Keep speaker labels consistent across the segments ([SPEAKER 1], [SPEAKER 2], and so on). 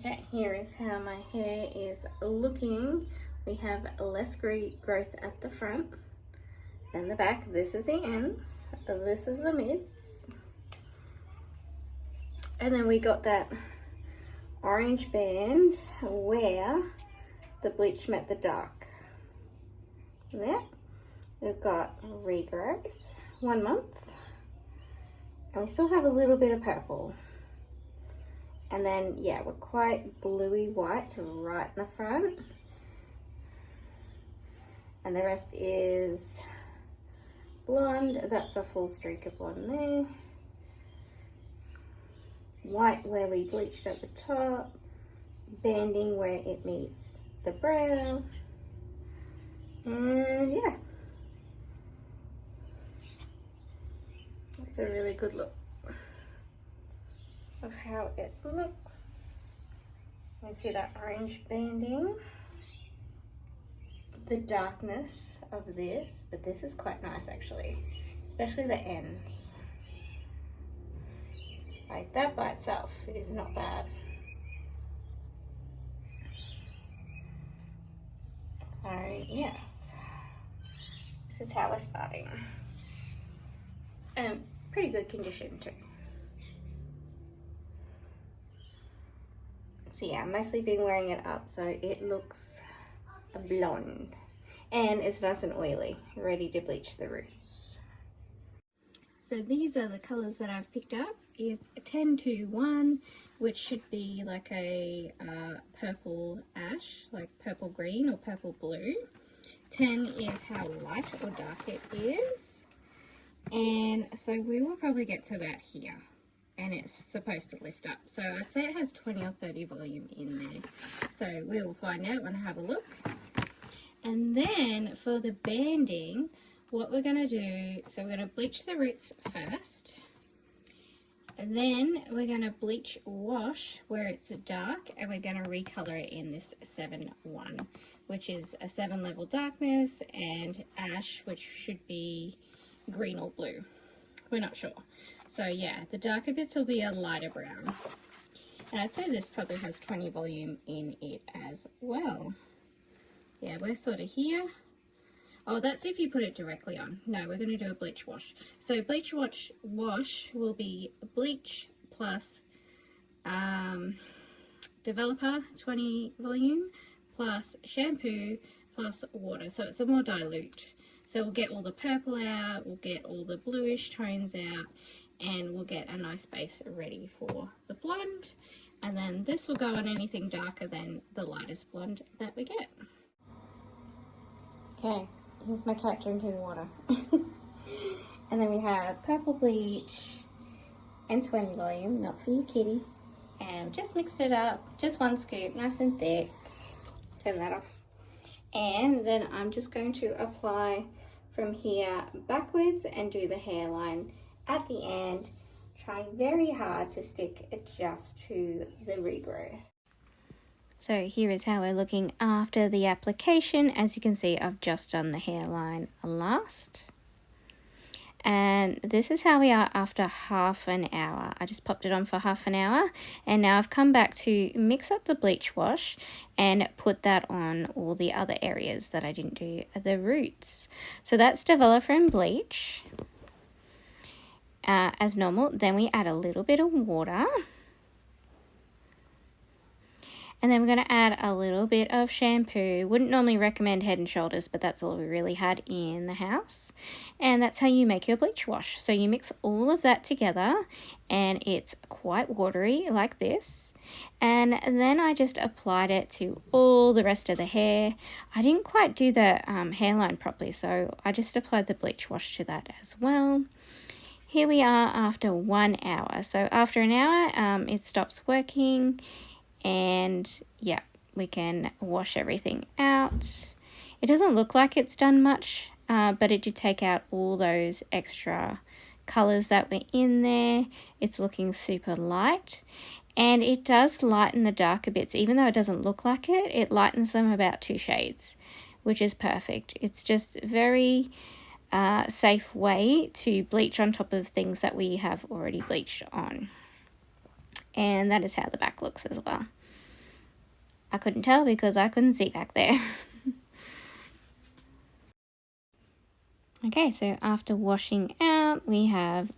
[SPEAKER 1] Okay, here is how my hair is looking. We have less growth at the front and the back. This is the ends, this is the mids. And then we got that orange band where the bleach met the dark. There, we've got regrowth, 1 month. And we still have a little bit of purple. And then, yeah, we're quite bluey white right in the front. And the rest is blonde. That's a full streak of blonde there. White where we bleached at the top. Banding where it meets the brow. And yeah. It's a really good look of how it looks. You can see that orange banding, the darkness of this, but this is quite nice actually, especially the ends. Like that by itself is not bad. So yes, this is how we're starting. And pretty good condition too. So yeah, I've mostly been wearing it up so it looks blonde. And it's nice and oily, ready to bleach the roots. So these are the colours that I've picked up. Is 10-1, which should be like a purple ash, like purple green or purple blue. 10 is how light or dark it is. And so we will probably get to about here. And it's supposed to lift up. So I'd say it has 20 or 30 volume in there. So we will find out when I have a look. And then for the banding, what we're going to do, so we're going to bleach the roots first. And then we're going to bleach wash where it's dark, and we're going to recolor it in this 7-1, which is a 7 level darkness, and ash, which should be green or blue. We're not sure. So yeah, the darker bits will be a lighter brown. And I'd say this probably has 20 volume in it as well. Yeah, we're sort of here. Oh, that's if you put it directly on. No, we're going to do a bleach wash. So bleach wash will be bleach plus developer 20 volume plus shampoo plus water. So it's a more dilute. So we'll get all the purple out, we'll get all the bluish tones out, and we'll get a nice base ready for the blonde. And then this will go on anything darker than the lightest blonde that we get. Okay, here's my cat drinking water. And then we have purple bleach and 20 volume, not for your kitty. And just mixed it up, just 1 scoop, nice and thick. Turn that off. And then I'm just going to apply from here backwards and do the hairline at the end. Try very hard to stick it just to the regrowth. So here is how we're looking after the application. As you can see, I've just done the hairline last. And this is how we are after half an hour. I just popped it on for half an hour, and now I've come back to mix up the bleach wash and put that on all the other areas that I didn't do the roots. So that's developer and bleach as normal. Then we add a little bit of water. And then we're going to add a little bit of shampoo. Wouldn't normally recommend Head and Shoulders, but that's all we really had in the house. And that's how you make your bleach wash. So you mix all of that together, and it's quite watery like this. And then I just applied it to all the rest of the hair. I didn't quite do the hairline properly, so I just applied the bleach wash to that as well. Here we are after 1 hour. So after an hour, it stops working. And yeah, we can wash everything out. It doesn't look like it's done much, but it did take out all those extra colors that were in there. It's looking super light, and it does lighten the darker bits. Even though it doesn't look like it, it lightens them about 2 shades, which is perfect. It's just very safe way to bleach on top of things that we have already bleached on. And that is how the back looks as well. I couldn't tell because I couldn't see back there. Okay, so after washing out, we have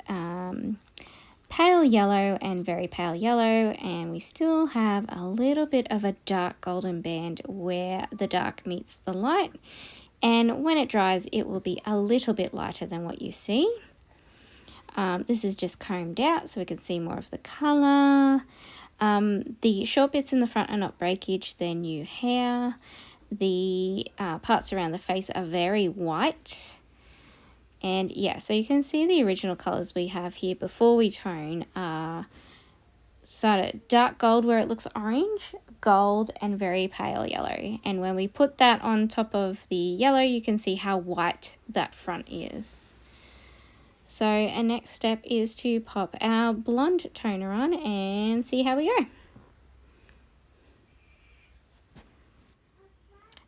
[SPEAKER 1] pale yellow and very pale yellow, and we still have a little bit of a dark golden band where the dark meets the light, and when it dries it will be a little bit lighter than what you see. This is just combed out so we can see more of the colour. The short bits in the front are not breakage, they're new hair. The parts around the face are very white. And yeah, so you can see the original colours we have here before we tone are sort of dark gold where it looks orange, gold, and very pale yellow. And when we put that on top of the yellow, you can see how white that front is. So our next step is to pop our blonde toner on and see how we go.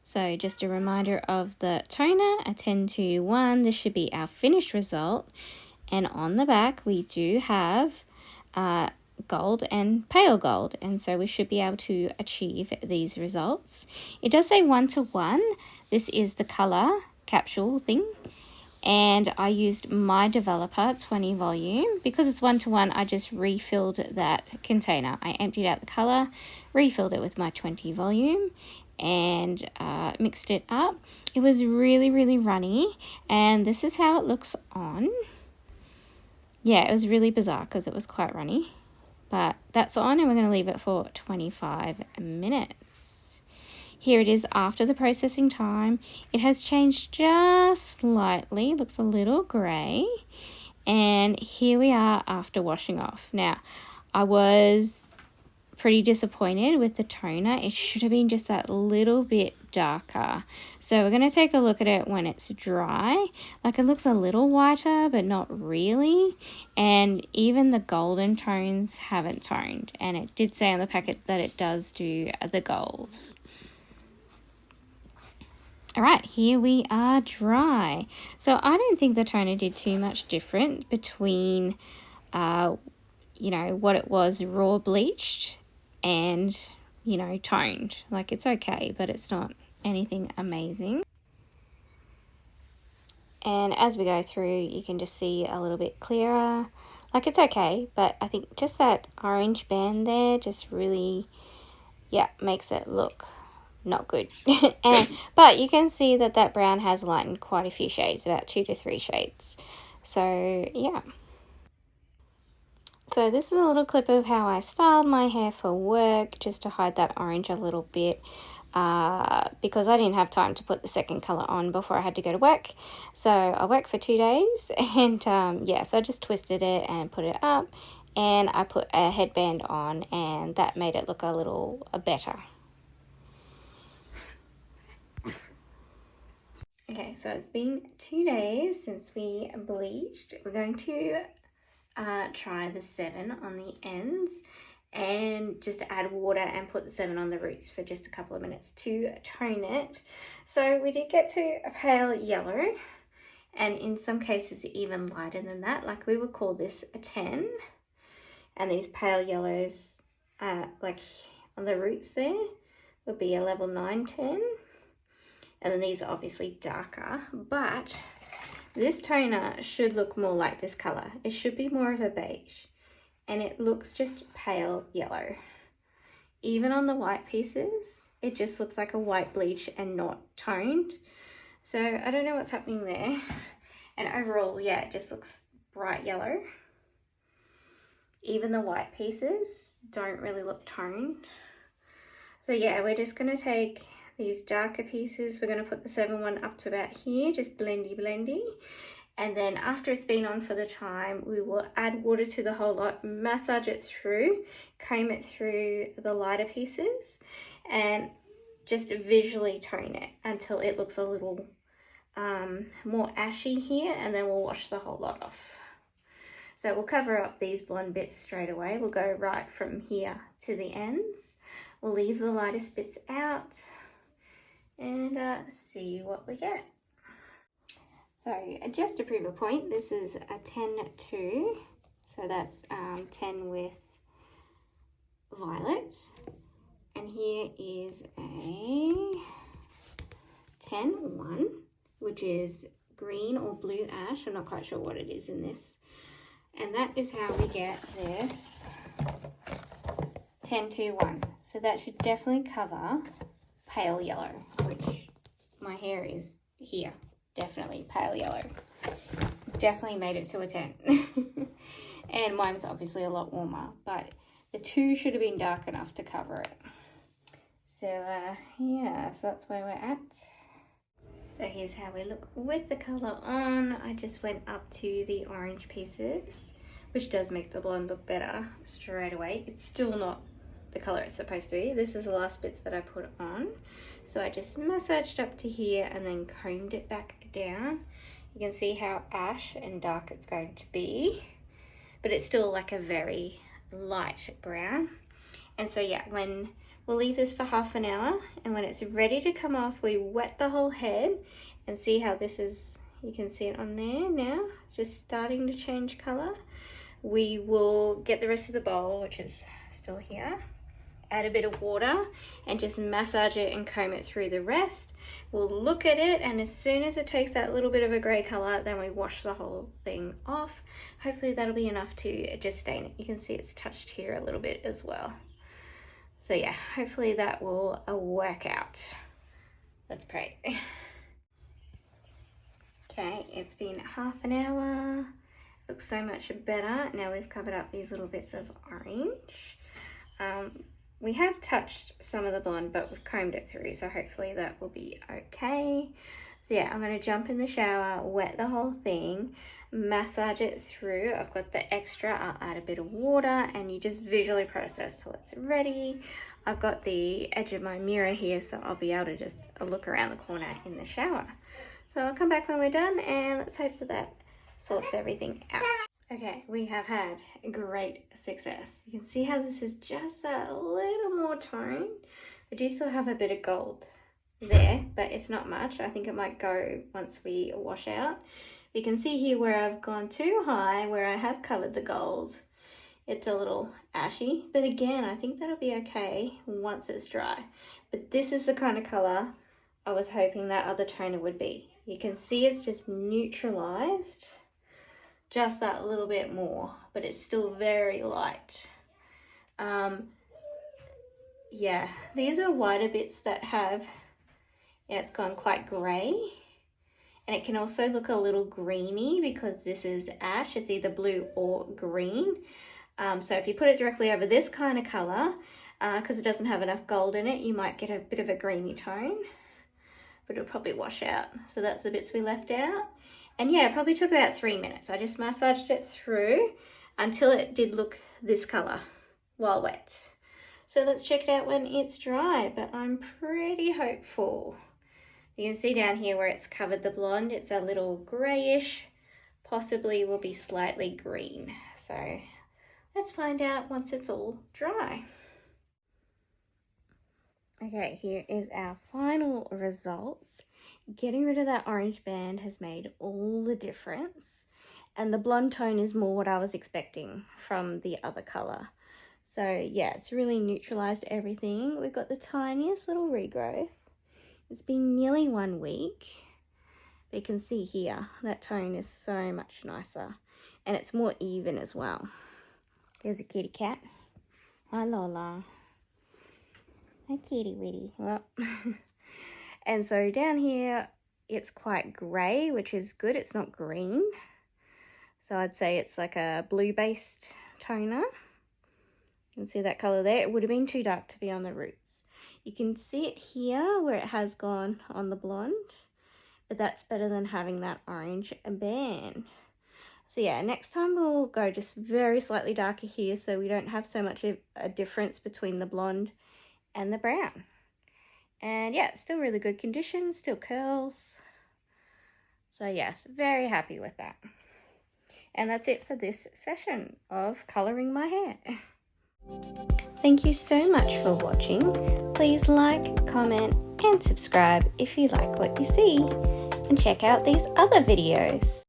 [SPEAKER 1] So just a reminder of the toner, a 10-to-1. This should be our finished result. And on the back, we do have gold and pale gold. And so we should be able to achieve these results. It does say 1-to-1. This is the color capsule thing. And I used my developer 20 volume. Because it's 1-to-1, I just refilled that container. I emptied out the color, refilled it with my 20 volume, and mixed it up. It was really, really runny, and this is how it looks on. Yeah, it was really bizarre because it was quite runny, but that's on, and we're going to leave it for 25 minutes. Here it is after the processing time. It has changed just slightly, looks a little grey, and here we are after washing off. Now, I was pretty disappointed with the toner. It should have been just that little bit darker. So we're going to take a look at it when it's dry. Like, it looks a little whiter, but not really. And even the golden tones haven't toned. And it did say on the packet that it does do the gold. All right, here we are dry. So I don't think the toner did too much different between, you know, what it was raw bleached and, you know, toned. Like, it's okay, but it's not anything amazing. And as we go through, you can just see a little bit clearer. Like, it's okay, but I think just that orange band there just really, yeah, makes it look not good. But you can see that that brown has lightened quite a few shades, about 2 to 3 shades. So, yeah. So this is a little clip of how I styled my hair for work, just to hide that orange a little bit, because I didn't have time to put the second colour on before I had to go to work. So I worked for 2 days, and yeah, so I just twisted it and put it up, and I put a headband on, and that made it look a little better. Okay, so it's been 2 days since we bleached. We're going to try the 7 on the ends and just add water and put the 7 on the roots for just a couple of minutes to tone it. So we did get to a pale yellow, and in some cases even lighter than that. Like, we would call this a 10, and these pale yellows, like on the roots there, would be a level 9, 10. And then these are obviously darker, but this toner should look more like this color. It should be more of a beige, and it looks just pale yellow. Even on the white pieces, it just looks like a white bleach and not toned. So I don't know what's happening there. And overall, yeah, it just looks bright yellow. Even the white pieces don't really look toned. So yeah, we're just going to take these darker pieces. We're going to put the 7 one up to about here, just blendy. And then after it's been on for the time, we will add water to the whole lot, massage it through, comb it through the lighter pieces, and just visually tone it until it looks a little more ashy here, and then we'll wash the whole lot off. So we'll cover up these blonde bits straight away. We'll go right from here to the ends. We'll leave the lightest bits out and see what we get. So just to prove a point, this is a 10-2, so that's 10 with violet, and here here is a 10-1, which is green or blue ash. I'm not quite sure what it is in this. And that is how we get this 10-2-1. So that should definitely cover pale yellow, which my hair is here. Definitely pale yellow. Definitely made it to a 10. And mine's obviously a lot warmer, but the 2 should have been dark enough to cover it. So yeah, so that's where we're at. So here's how we look with the colour on. I just went up to the orange pieces, which does make the blonde look better straight away. It's still not the colour it's supposed to be. This is the last bits that I put on. So I just massaged up to here and then combed it back down. You can see how ash and dark it's going to be, but it's still like a very light brown. And so yeah, we'll leave this for half an hour, and when it's ready to come off, we wet the whole head and see how this is. You can see it on there now, just starting to change colour. We will get the rest of the bowl, which is still here, add a bit of water and just massage it and comb it through the rest. We'll look at it, and as soon as it takes that little bit of a grey colour, then we wash the whole thing off. Hopefully that'll be enough to just stain it. You can see it's touched here a little bit as well. So yeah, hopefully that will work out. Let's pray. Okay, it's been half an hour. Looks so much better. Now we've covered up these little bits of orange. We have touched some of the blonde, but we've combed it through, so hopefully that will be okay. So yeah, I'm going to jump in the shower, wet the whole thing, massage it through. I've got the extra, I'll add a bit of water, and you just visually process till it's ready. I've got the edge of my mirror here, so I'll be able to just look around the corner in the shower. So I'll come back when we're done, and let's hope that sorts everything out. Okay, we have had great success. You can see how this is just a little more toned. I do still have a bit of gold there, but it's not much. I think it might go once we wash out. You can see here where I've gone too high, where I have covered the gold. It's a little ashy, but again, I think that'll be okay once it's dry. But this is the kind of colour I was hoping that other toner would be. You can see it's just neutralized just that little bit more, but it's still very light. Yeah, these are whiter bits that have, yeah, it's gone quite grey, and it can also look a little greeny because this is ash. It's either blue or green. So if you put it directly over this kind of colour, because it doesn't have enough gold in it, you might get a bit of a greeny tone, but it'll probably wash out. So that's the bits we left out. And yeah, it probably took about 3 minutes. I just massaged it through until it did look this colour while wet. So let's check it out when it's dry, but I'm pretty hopeful. You can see down here where it's covered the blonde, it's a little greyish, possibly will be slightly green. So let's find out once it's all dry. Okay, here is our final results. Getting rid of that orange band has made all the difference, and the blonde tone is more what I was expecting from the other colour. So yeah, it's really neutralised everything. We've got the tiniest little regrowth. It's been nearly 1 week. But you can see here, that tone is so much nicer, and it's more even as well. There's a kitty cat. Hi Lola. Hi kitty witty. Well, and so down here, it's quite grey, which is good. It's not green. So I'd say it's like a blue-based toner. You can see that colour there. It would have been too dark to be on the roots. You can see it here where it has gone on the blonde, but that's better than having that orange band. So yeah, next time we'll go just very slightly darker here so we don't have so much of a difference between the blonde and the brown. And yeah, still really good condition, still curls. So yes, very happy with that. And that's it for this session of colouring my hair. Thank you so much for watching. Please like, comment and subscribe if you like what you see. And check out these other videos.